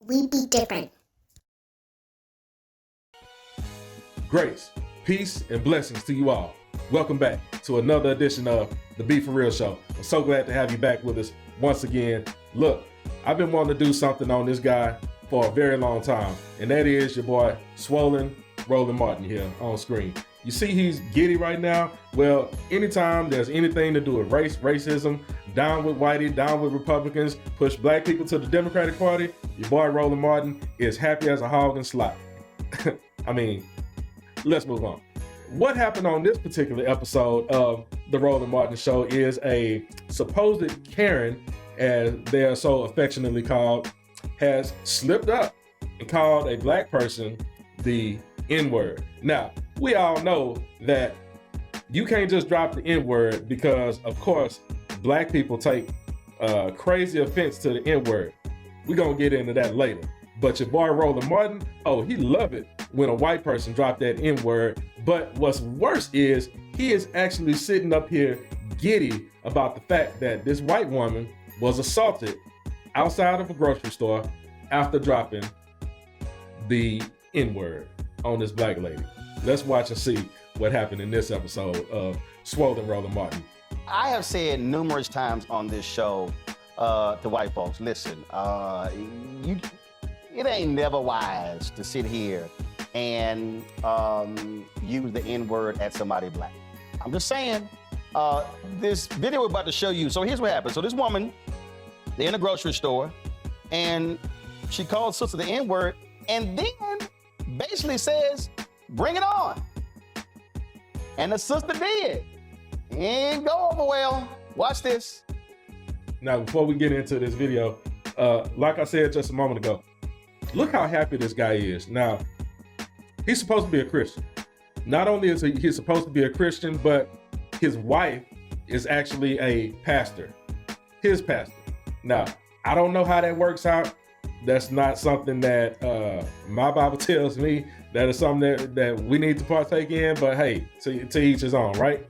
We be different. Grace, peace, and blessings to you all. Welcome back to another edition of the Be For Real Show. I'm so glad to have you back with us once again. Look, I've been wanting to do something on this guy for a very long time, and that is your boy, Swollen Roland Martin here on screen. You see he's giddy right now? Well, anytime there's anything to do with racism, down with whitey, down with Republicans, push black people to the Democratic Party, your boy Roland Martin is happy as a hog and slop. I mean, let's move on. What happened on this particular episode of the Roland Martin Show is a supposed Karen, as they are so affectionately called, has slipped up and called a black person the N-word. Now, we all know that you can't just drop the N-word because, of course, black people take crazy offense to the N-word. We're going to get into that later. But your boy Roland Martin, oh, he love it when a white person drop that N-word. But what's worse is he is actually sitting up here giddy about the fact that this white woman was assaulted outside of a grocery store after dropping the N-word on this black lady. Let's watch and see what happened in this episode of Swollen Roland Martin. I have said numerous times on this show to white folks, listen, it ain't never wise to sit here and use the N-word at somebody black. I'm just saying, this video we're about to show you, so here's what happened. So this woman, they're in a grocery store, and she called sister the N-word, and then basically says, bring it on. And the sister did. Ain't go over well. Watch this. Now, before we get into this video, like I said just a moment ago, look how happy this guy is. Now, he's supposed to be a Christian. Not only is he supposed to be a Christian, but his wife is actually a pastor, his pastor. Now, I don't know how that works out. That's not something that my Bible tells me. That is something that we need to partake in, but hey, to each his own, right?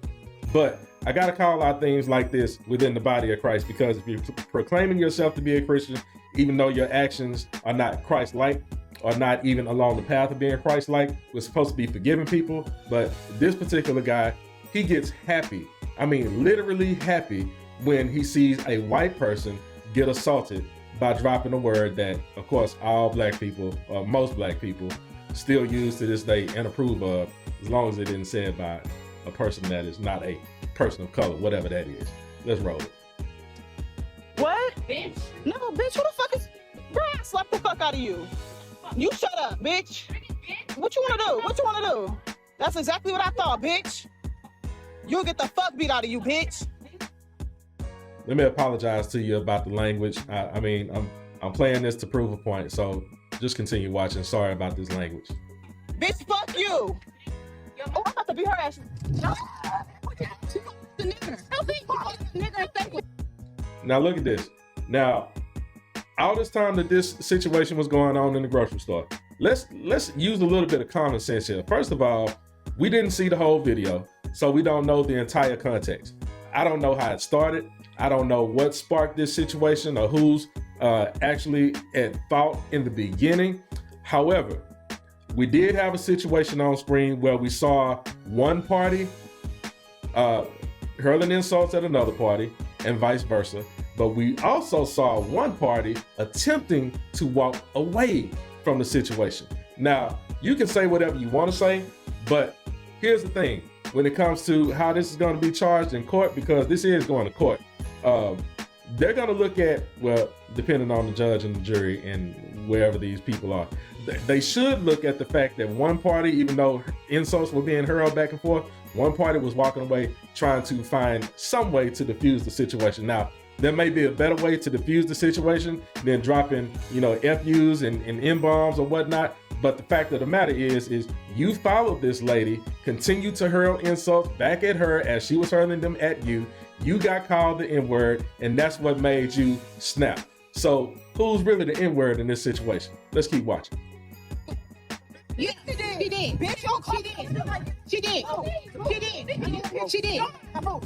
But I gotta call out things like this within the body of Christ, because if you're proclaiming yourself to be a Christian, even though your actions are not Christ-like, or not even along the path of being Christ-like, we're supposed to be forgiving people. But this particular guy, he gets happy. I mean, literally happy when he sees a white person get assaulted by dropping a word that, of course, all black people, or most black people, still use to this day and approve of, as long as it isn't said by a person that is not a person of color, whatever that is. Let's roll it. What? Bitch. No, bitch, who the fuck is... Bro, I slapped the fuck out of you. You shut up, bitch. What you wanna do? What you wanna do? That's exactly what I thought, bitch. You'll get the fuck beat out of you, bitch. Let me apologize to you about the language. I mean, I'm playing this to prove a point, so just continue watching. Sorry about this language. Bitch, fuck you. Oh, I'm about to beat her ass. Now look at this. Now, all this time that this situation was going on in the grocery store, let's use a little bit of common sense here. First of all, we didn't see the whole video, so we don't know the entire context. I don't know how it started. I don't know what sparked this situation or who's actually at fault in the beginning. However, we did have a situation on screen where we saw one party hurling insults at another party and vice versa. But we also saw one party attempting to walk away from the situation. Now, you can say whatever you want to say, but here's the thing. When it comes to how this is going to be charged in court, because this is going to court, they're going to look at, well, depending on the judge and the jury and wherever these people are, they should look at the fact that one party, even though insults were being hurled back and forth, one party was walking away trying to find some way to diffuse the situation. Now, there may be a better way to diffuse the situation than dropping, FUs and N-bombs or whatnot. But the fact of the matter is you followed this lady, continued to hurl insults back at her as she was hurling them at you. You got called the N-word, and that's what made you snap. So who's really the N-word in this situation? Let's keep watching. Yeah, she did. Bitch, she did. She did. She did.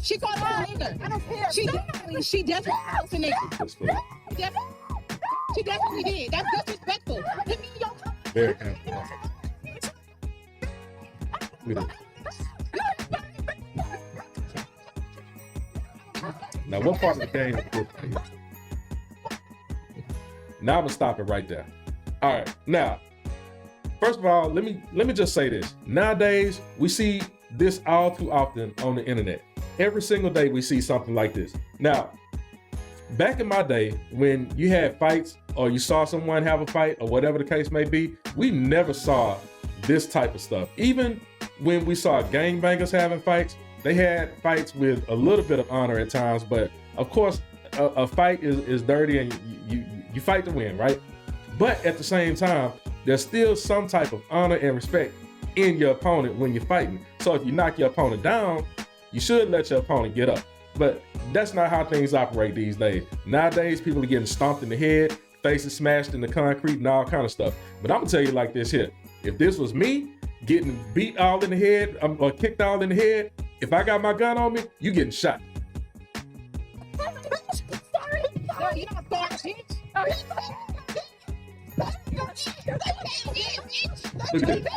She called her a nigger. I don't care. She definitely was a nigger. She definitely did. That's disrespectful. Give me your Very kind. Now, what part of the game is this? Now I'm gonna stop it right there. All right. Now, first of all, let me just say this. Nowadays, we see this all too often on the internet. Every single day we see something like this. Now, back in my day, when you had fights or you saw someone have a fight or whatever the case may be, we never saw this type of stuff. Even when we saw gangbangers having fights, they had fights with a little bit of honor at times, but of course, a fight is dirty and you fight to win, right? But at the same time, there's still some type of honor and respect in your opponent when you're fighting. So if you knock your opponent down, you should let your opponent get up. But that's not how things operate these days. Nowadays, people are getting stomped in the head, faces smashed in the concrete and all kind of stuff. But I'm gonna tell you like this here. If this was me getting beat all in the head or kicked all in the head, if I got my gun on me, you getting shot. Look at this.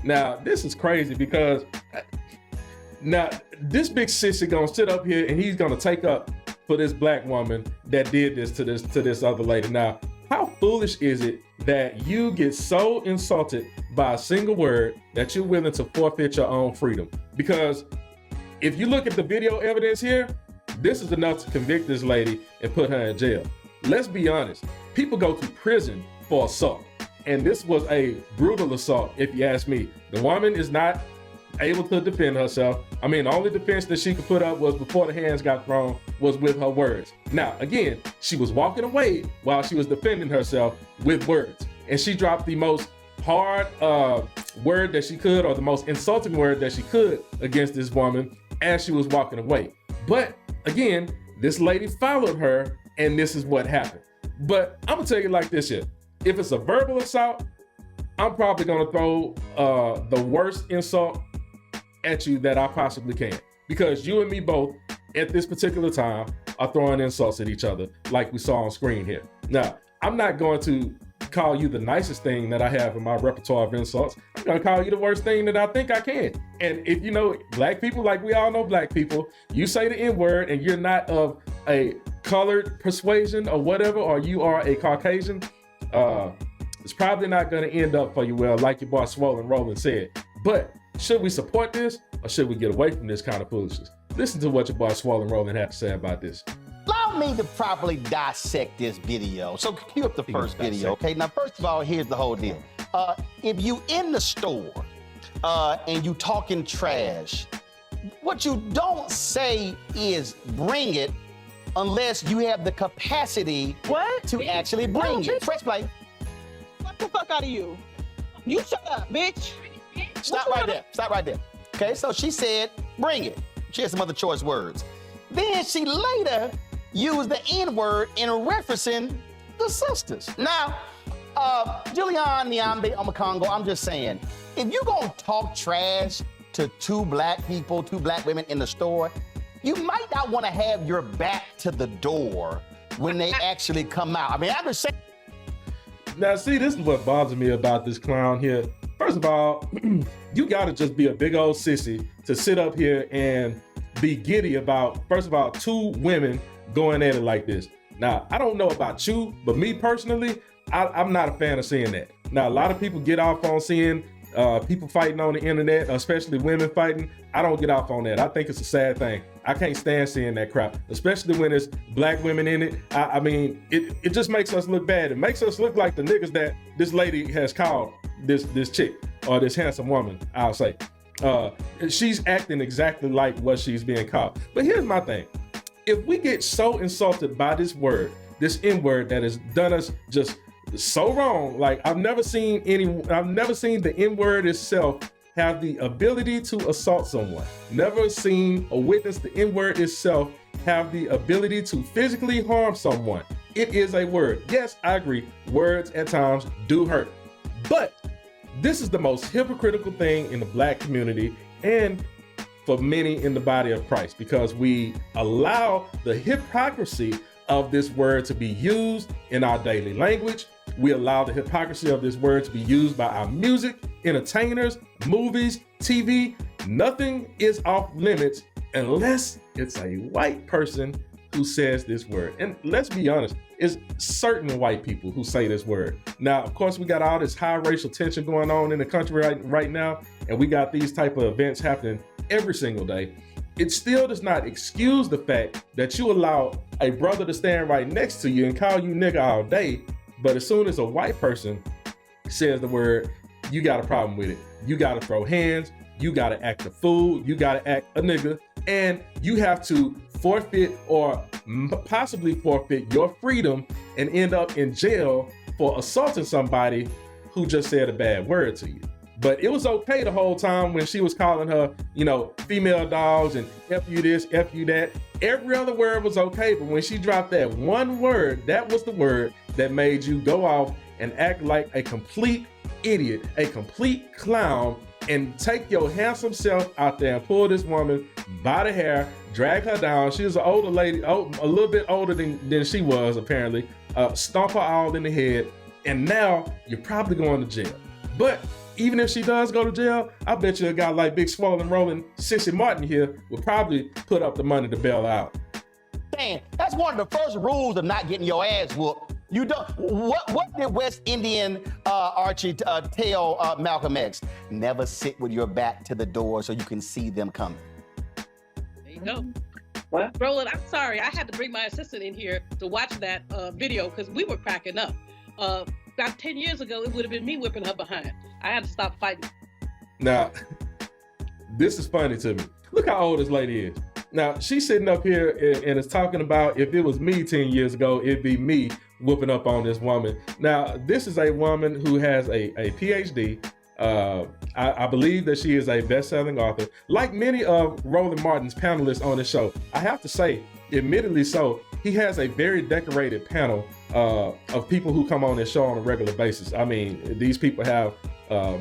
Now, this is crazy because now this big sissy gonna sit up here and he's gonna take up for this black woman that did this to this other lady. Now, how foolish is it that you get so insulted by a single word that you're willing to forfeit your own freedom? Because if you look at the video evidence here, this is enough to convict this lady and put her in jail. Let's be honest, people go to prison for assault. And this was a brutal assault, if you ask me. The woman is not able to defend herself. I mean, the only defense that she could put up was before the hands got thrown was with her words. Now, again, she was walking away while she was defending herself with words. And she dropped the most hard word that she could, or the most insulting word that she could against this woman as she was walking away. But again, this lady followed her and this is what happened. But I'm gonna tell you like this here. If it's a verbal assault, I'm probably gonna throw the worst insult at you that I possibly can. Because you and me both, at this particular time, are throwing insults at each other like we saw on screen here. Now, I'm not going to call you the nicest thing that I have in my repertoire of insults. I'm gonna call you the worst thing that I think I can. And if you know black people, like we all know black people, you say the N-word and you're not of a colored persuasion or whatever, or you are a Caucasian, it's probably not gonna end up for you well, like your boy Swollen Roland said. But should we support this or should we get away from this kind of foolishness? Listen to what your boy Swollen Roland had to say about this. Allow me to properly dissect this video. So cue up the first video, okay? Now, first of all, here's the whole deal. If you in the store and you talking trash, what you don't say is bring it unless you have the capacity to actually bring it. Press play. What the fuck out of you? You shut up, bitch. Stop right there. Stop right there. Okay, so she said, bring it. She had some other choice words. Then she later used the N-word in referencing the sisters. Now, Julian Nyambe Omakongo, I'm just saying, if you gonna talk trash to two black people, two black women in the store, you might not wanna have your back to the door when they actually come out. I mean, I'm just saying. Now, see, this is what bothers me about this clown here. First of all, you gotta just be a big old sissy to sit up here and be giddy about, first of all, two women going at it like this. Now, I don't know about you, but me personally, I'm not a fan of seeing that. Now, a lot of people get off on seeing people fighting on the internet, especially women fighting. I don't get off on that. I think it's a sad thing. I can't stand seeing that crap, especially when there's black women in it. I mean, it just makes us look bad. It makes us look like the niggas that this lady has called this chick, or this handsome woman, I'll say. She's acting exactly like what she's being called. But here's my thing. If we get so insulted by this word, this N-word that has done us just so wrong, like I've never seen the N-word itself have the ability to assault someone. Never seen or witnessed the N-word itself have the ability to physically harm someone. It is a word. Yes, I agree. Words at times do hurt. But this is the most hypocritical thing in the black community, and for many in the body of Christ, because we allow the hypocrisy of this word to be used in our daily language. We allow the hypocrisy of this word to be used by our music, entertainers, movies, TV. Nothing is off limits unless it's a white person who says this word. And let's be honest, it's certain white people who say this word. Now, of course, we got all this high racial tension going on in the country right now, and we got these type of events happening every single day. It still does not excuse the fact that you allow a brother to stand right next to you and call you nigga all day, but as soon as a white person says the word, you got a problem with it. You got to throw hands, you got to act a fool, you got to act a nigga, and you have to forfeit or possibly forfeit your freedom and end up in jail for assaulting somebody who just said a bad word to you. But it was okay the whole time when she was calling her, female dogs and F you this, F you that. Every other word was okay, but when she dropped that one word, that was the word that made you go off and act like a complete idiot, a complete clown, and take your handsome self out there and pull this woman by the hair, drag her down. She was an older lady, a little bit older than she was apparently, stomp her all in the head, and now you're probably going to jail. But even if she does go to jail, I bet you a guy like Big Swollen Roland, Sissy Martin here will probably put up the money to bail out. Man, that's one of the first rules of not getting your ass whooped. You don't. What did West Indian Archie tell Malcolm X? Never sit with your back to the door so you can see them coming. There you go. What? Roland, I'm sorry. I had to bring my assistant in here to watch that video because we were cracking up. About 10 years ago, it would have been me whipping her behind. I had to stop fighting. Now, this is funny to me. Look how old this lady is. Now, she's sitting up here and is talking about if it was me 10 years ago, it'd be me whooping up on this woman. Now, this is a woman who has a PhD. I believe that she is a best-selling author. Like many of Roland Martin's panelists on the show, I have to say, admittedly so, he has a very decorated panel of people who come on this show on a regular basis. I mean, these people have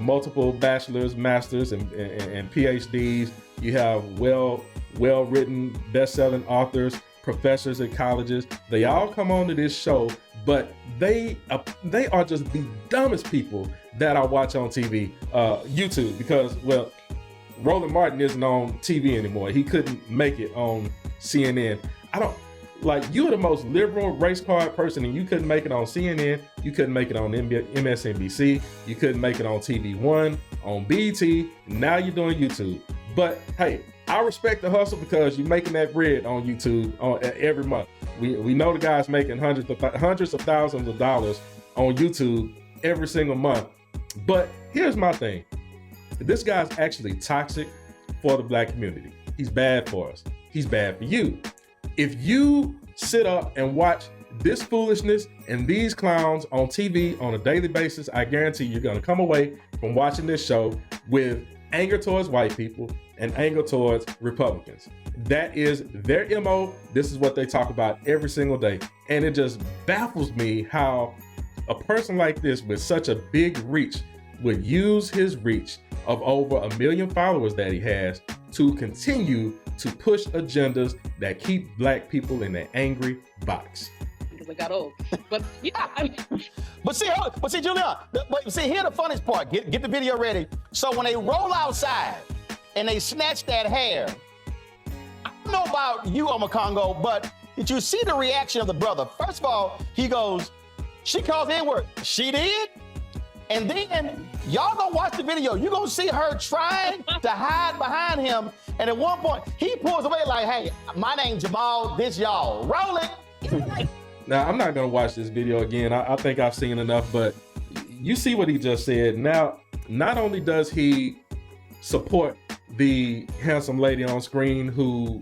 multiple bachelors, masters, and PhDs. You have well-written, best-selling authors, professors at colleges. They all come on to this show, but they are just the dumbest people that I watch on TV, YouTube, because, well, Roland Martin isn't on TV anymore. He couldn't make it on CNN. You're the most liberal race card person and you couldn't make it on CNN, you couldn't make it on MSNBC, you couldn't make it on TV One, on BT, now you're doing YouTube. But hey, I respect the hustle because you're making that bread on YouTube every month. We know the guy's making hundreds of thousands of dollars on YouTube every single month. But here's my thing. This guy's actually toxic for the black community. He's bad for us. He's bad for you. If you sit up and watch this foolishness and these clowns on TV on a daily basis, I guarantee you're going to come away from watching this show with anger towards white people and anger towards Republicans. That is their MO. This is what they talk about every single day. And it just baffles me how a person like this with such a big reach would use his reach of over 1 million followers that he has to continue to push agendas that keep black people in an angry box. Because I got old. But yeah, I mean, But see, Julian, here's the funniest part. Get the video ready. So when they roll outside and they snatch that hair, I don't know about you, Congo, but did you see the reaction of the brother? First of all, he goes, she calls the N-word. She did? And then y'all gonna watch the video. You're gonna see her trying to hide behind him. And at one point, he pulls away like, hey, my name's Jamal, this y'all. Roll it. Now, I'm not gonna watch this video again. I think I've seen enough, but you see what he just said. Now, not only does he support the handsome lady on screen who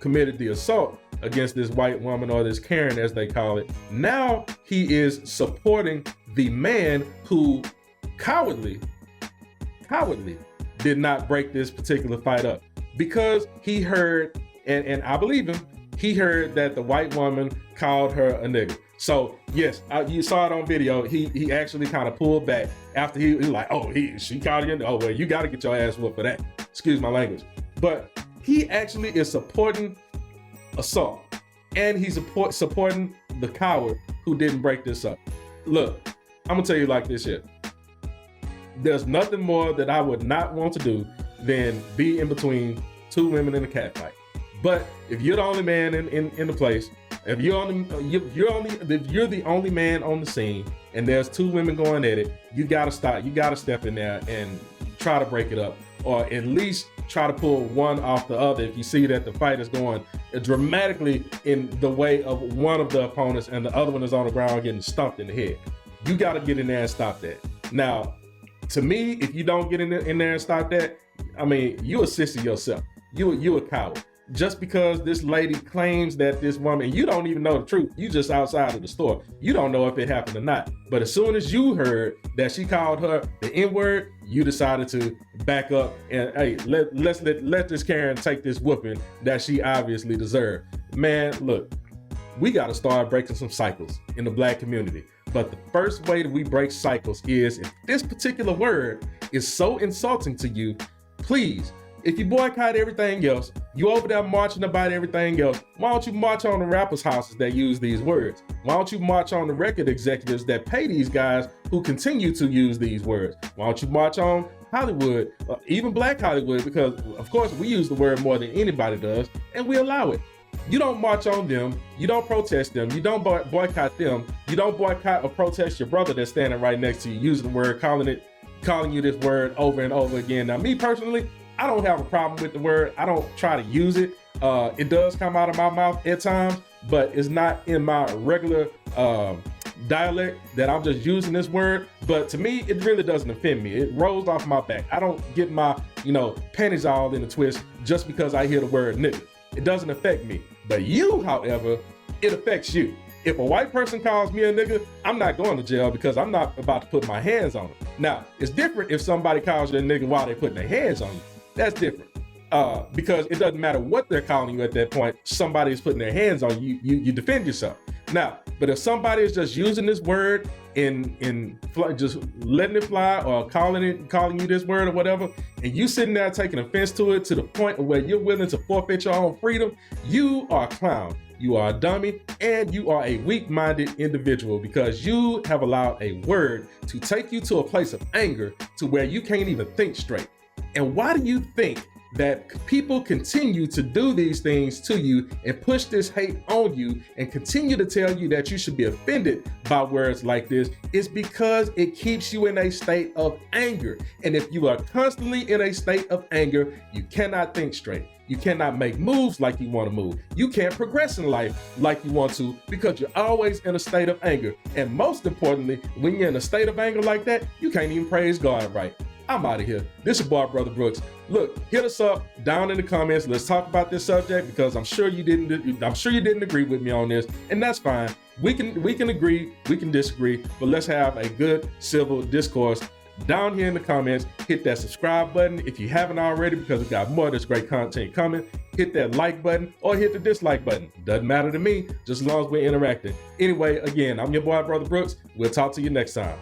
committed the assault against this white woman, or this Karen as they call it, now he is supporting the man who cowardly did not break this particular fight up, because he heard, and I believe him, he heard that the white woman called her a nigga. So yes, you saw it on video. He actually kind of pulled back after he was like, oh, she called you. Oh, well, you got to get your ass whooped for that. Excuse my language. But he actually is supporting assault. And he's supporting the coward who didn't break this up. Look, I'm gonna tell you like this here. There's nothing more that I would not want to do than be in between two women in a cat fight. But if you're the only man in the place, if you're the only man on the scene and there's two women going at it, you gotta stop. You gotta step in there and try to break it up, or at least try to pull one off the other if you see that the fight is going dramatically in the way of one of the opponents and the other one is on the ground getting stumped in the head. You got to get in there and stop that. Now, to me, if you don't get in there and stop that, I mean, you assisted yourself. You a coward. Just because this lady claims that this woman, you don't even know the truth. You just outside of the store. You don't know if it happened or not. But as soon as you heard that she called her the N-word, you decided to back up and, hey, let this Karen take this whooping that she obviously deserved. Man, look, we got to start breaking some cycles in the Black community. But the first way that we break cycles is if this particular word is so insulting to you, please, if you boycott everything else, you over there marching about everything else, why don't you march on the rappers' houses that use these words? Why don't you march on the record executives that pay these guys who continue to use these words? Why don't you march on Hollywood, even Black Hollywood, because of course we use the word more than anybody does, and we allow it. You don't march on them, you don't protest them, you don't boycott them, you don't boycott or protest your brother that's standing right next to you, using the word, calling you this word over and over again. Now, me personally, I don't have a problem with the word. I don't try to use it. It does come out of my mouth at times, but it's not in my regular dialect that I'm just using this word. But to me, it really doesn't offend me. It rolls off my back. I don't get my, panties all in a twist just because I hear the word nigga. It doesn't affect me. But you, however, it affects you. If a white person calls me a nigga, I'm not going to jail because I'm not about to put my hands on them. Now, it's different if somebody calls you a nigga while they're putting their hands on you. That's different. Because it doesn't matter what they're calling you at that point, somebody is putting their hands on you, you defend yourself. Now, but if somebody is just using this word in just letting it fly or calling you this word or whatever, and you sitting there taking offense to it to the point where you're willing to forfeit your own freedom, you are a clown. You are a dummy, and you are a weak-minded individual because you have allowed a word to take you to a place of anger to where you can't even think straight. And why do you think that people continue to do these things to you and push this hate on you and continue to tell you that you should be offended by words like this? Is because it keeps you in a state of anger. And if you are constantly in a state of anger, you cannot think straight. You cannot make moves like you want to move. You can't progress in life like you want to because you're always in a state of anger. And most importantly, when you're in a state of anger like that, you can't even praise God right. I'm out of here. This is Boy Brother Brooks. Look, hit us up down in the comments. Let's talk about this subject because I'm sure you didn't agree with me on this, and that's fine. We can agree, we can disagree, but let's have a good civil discourse down here in the comments. Hit that subscribe button if you haven't already because we got more of this great content coming. Hit that like button or hit the dislike button. Doesn't matter to me, just as long as we're interacting. Anyway, again, I'm your boy Brother Brooks. We'll talk to you next time.